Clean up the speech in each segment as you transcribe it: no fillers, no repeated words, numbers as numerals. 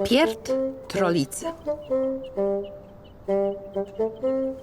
Pierd Trolicy.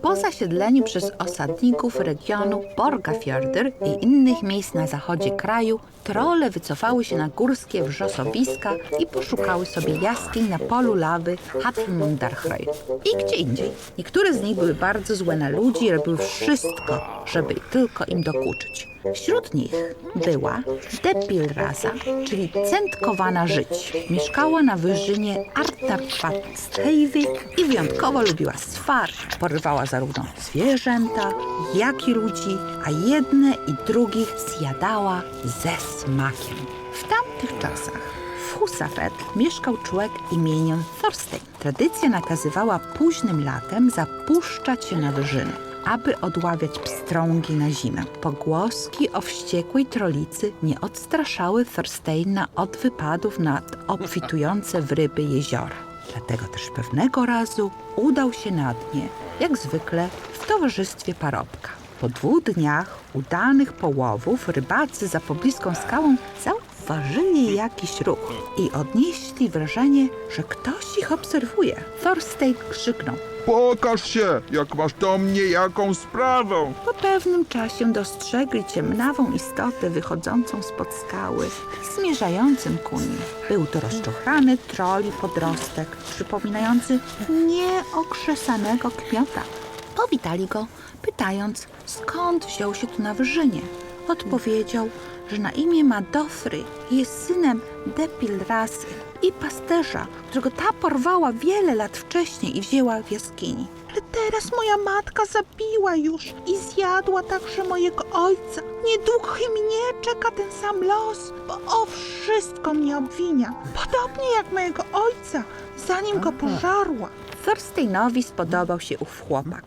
Po zasiedleniu przez osadników regionu Borgafjordur i innych miejsc na zachodzie kraju, trolle wycofały się na górskie wrzosowiska i poszukały sobie jaskiń na polu lawy Hatmundarhraun i gdzie indziej. Niektóre z nich były bardzo złe na ludzi i robiły wszystko, żeby tylko im dokuczyć. Wśród nich była Depilrasa, czyli centkowana żyć. Mieszkała na wyżynie Arnarvatnsheiði i wyjątkowo lubiła swar. Porywała zarówno zwierzęta, jak i ludzi, a jedne i drugich zjadała ze smakiem. W tamtych czasach w Husafell mieszkał człowiek imieniem Thorstein. Tradycja nakazywała późnym latem zapuszczać się na wyżyny, aby odławiać pstrągi na zimę. Pogłoski o wściekłej trolicy nie odstraszały Thorsteina od wypadów nad obfitujące w ryby jeziora. Dlatego też pewnego razu udał się na dnie, jak zwykle w towarzystwie parobka. Po 2 dniach udanych połowów rybacy za pobliską skałą zauważyli jakiś ruch i odnieśli wrażenie, że ktoś ich obserwuje. Thorstein krzyknął: Pokaż się, jak masz do mnie jaką sprawę. Po pewnym czasie dostrzegli ciemnawą istotę wychodzącą spod skały i zmierzającym ku nim. Był to rozczochrany troli podrostek, przypominający nieokrzesanego kmiota. Powitali go, pytając, skąd wziął się tu na wyżynie. Odpowiedział, że na imię ma Dofry i jest synem Depilrasy i pasterza, którego ta porwała wiele lat wcześniej i wzięła w jaskini. Ale teraz moja matka zabiła już i zjadła także mojego ojca. Niedługo i mnie czeka ten sam los, bo o wszystko mnie obwinia. Podobnie jak mojego ojca, zanim go pożarła. Thorsteinowi spodobał się ów chłopak.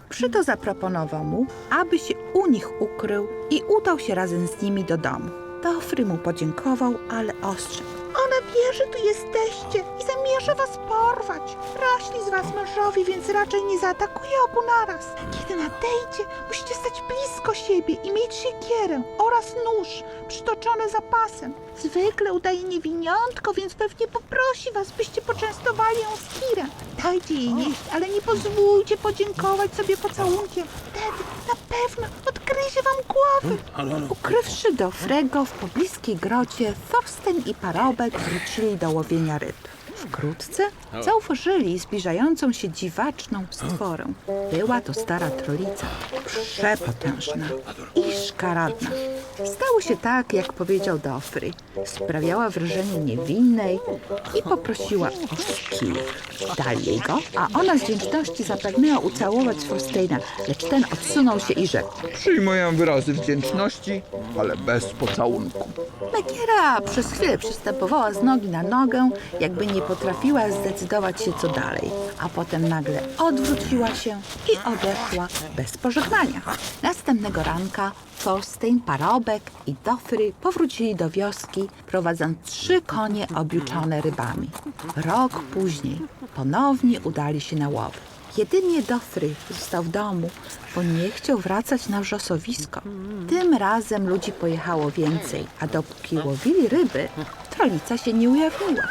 Przyto zaproponował mu, aby się u nich ukrył i udał się razem z nimi do domu. Dofry mu podziękował, ale ostrzegł: ona wie, że tu jesteście i zamierza was porwać. Raśli z was mężowie, więc raczej nie zaatakuje obu naraz. Kiedy nadejdzie, musicie stać blisko siebie i mieć siekierę oraz nóż przytoczony za pasem. Zwykle udaje niewiniątko, więc pewnie poprosi was, byście poczęstowali ją skirem. Dajcie jej jeść, ale nie pozwólcie podziękować sobie pocałunkiem. Wtedy na pewno odgryzie wam głowy. Ukrywszy Dofrego w pobliskiej grocie, Thorstein i parobek wrócili do łowienia ryb. Wkrótce zauważyli zbliżającą się dziwaczną stworę. Była to stara trolica, przepotężna i szkaradna. Stało się tak, jak powiedział Dofry. Sprawiała wrażenie niewinnej i poprosiła o skir. Dali jej go, a ona z wdzięczności zapragnęła ucałować Thorsteina, lecz ten odsunął się i rzekł: Przyjmuję wyrazy wdzięczności, ale bez pocałunku. Megiera przez chwilę przystępowała z nogi na nogę, jakby nie potrafiła zdecydować się co dalej, a potem nagle odwróciła się i odeszła bez pożegnania. Następnego ranka Thorstein, parobek i Dofry powrócili do wioski, prowadząc 3 konie objuczone rybami. Rok później ponownie udali się na łowy. Jedynie Dofry został w domu, bo nie chciał wracać na wrzosowisko. Tym razem ludzi pojechało więcej, a dopóki łowili ryby, trolica się nie ujawniła.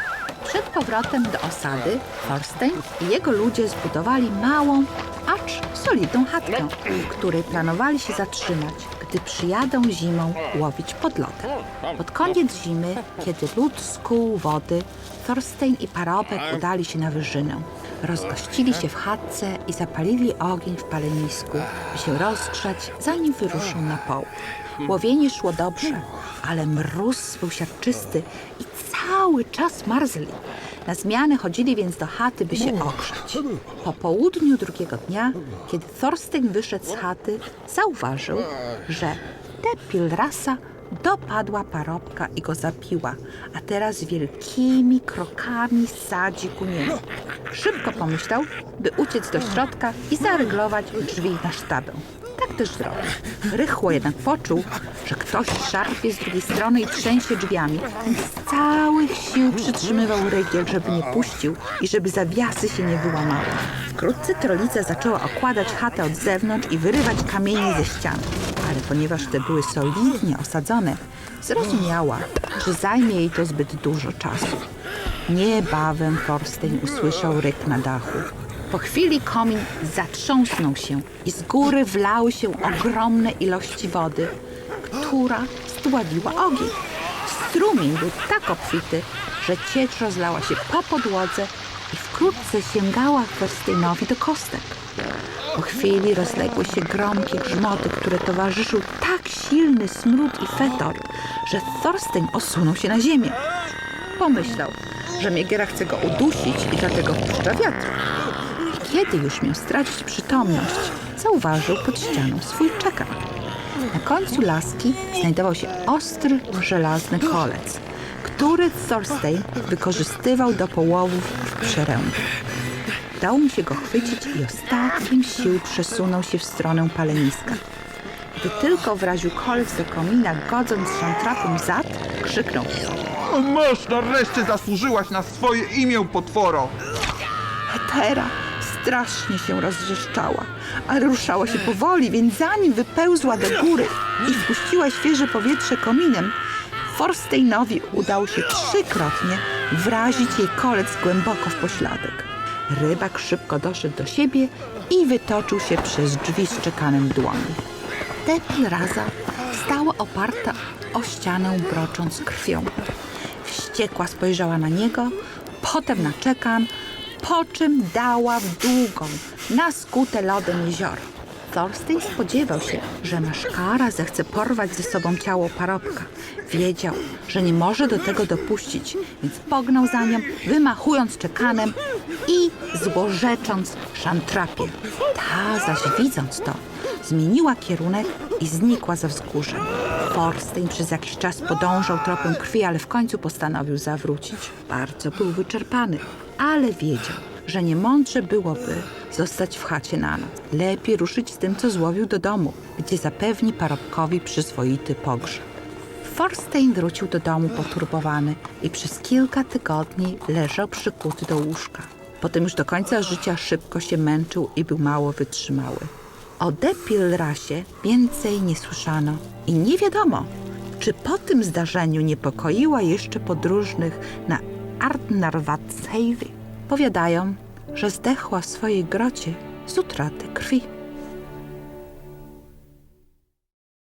Przed powrotem do osady Thorstein i jego ludzie zbudowali małą, acz solidną chatkę, w której planowali się zatrzymać, gdy przyjadą zimą łowić pod lodem. Pod koniec zimy, kiedy lód skłuł wody, Thorstein i parobek udali się na wyżynę. Rozgościli się w chatce i zapalili ogień w palenisku, by się rozgrzać, zanim wyruszą na połów. Łowienie szło dobrze, ale mróz był siarczysty i cały czas marzli. Na zmianę chodzili więc do chaty, by się ogrzać. Po południu drugiego dnia, kiedy Thorstein wyszedł z chaty, zauważył, że Depilrasa dopadła parobka i go zabiła, a teraz wielkimi krokami sadzi ku niemu. Szybko pomyślał, by uciec do środka i zaryglować drzwi na sztabę. Tak też zrobił. Rychło jednak poczuł, że ktoś szarpie z drugiej strony i trzęsie drzwiami. Z całych sił przytrzymywał rygiel, żeby nie puścił i żeby zawiasy się nie wyłamały. Wkrótce trolica zaczęła okładać chatę od zewnątrz i wyrywać kamienie ze ścian. Ale ponieważ te były solidnie osadzone, zrozumiała, że zajmie jej to zbyt dużo czasu. Niebawem Thorstein usłyszał ryk na dachu. Po chwili komin zatrząsnął się i z góry wlały się ogromne ilości wody, która zdławiła ogień. Strumień był tak obfity, że ciecz rozlała się po podłodze i wkrótce sięgała Thorsteinowi do kostek. Po chwili rozległy się gromkie grzmoty, które towarzyszył tak silny smród i fetor, że Thorstein osunął się na ziemię. Pomyślał, że Miegiera chce go udusić i dlatego wpuszcza wiatr. Kiedy już miał stracić przytomność, zauważył pod ścianą swój czekan. Na końcu laski znajdował się ostry, żelazny kolec, który Thorstein wykorzystywał do połowów w przerębie. Udało mu się go chwycić i ostatkiem sił przesunął się w stronę paleniska. Gdy tylko wraził kolec do komina, godząc szantrapem zad, krzyknął: Masz, nareszcie zasłużyłaś na swoje imię, potworo! Hetera strasznie się rozrzeszczała, ale ruszała się powoli, więc zanim wypełzła do góry i wpuściła świeże powietrze kominem, Thorsteinowi udało się 3-krotnie wrazić jej kolec głęboko w pośladek. Rybak szybko doszedł do siebie i wytoczył się przez drzwi z czekanem w dłoni. Deppelraza stała oparta o ścianę, brocząc krwią. Wściekła spojrzała na niego, potem na czekan, po czym dała w długą, na skute lodem jezioro. Thorstein spodziewał się, że maszkara zechce porwać ze sobą ciało parobka. Wiedział, że nie może do tego dopuścić, więc pognał za nią, wymachując czekanem i złorzecząc szantrapie. Ta zaś widząc to, zmieniła kierunek i znikła za wzgórzem. Thorstein przez jakiś czas podążał tropem krwi, ale w końcu postanowił zawrócić. Bardzo był wyczerpany, ale wiedział, że nie mądrze byłoby zostać w chacie na noc. Lepiej ruszyć z tym, co złowił, do domu, gdzie zapewni parobkowi przyzwoity pogrzeb. Thorstein wrócił do domu poturbowany i przez kilka tygodni leżał przykuty do łóżka. Potem już do końca życia szybko się męczył i był mało wytrzymały. O Deppelrasie więcej nie słyszano i nie wiadomo, czy po tym zdarzeniu niepokoiła jeszcze podróżnych na Arnarvatsheiði. Powiadają, że zdechła w swojej grocie z utraty krwi.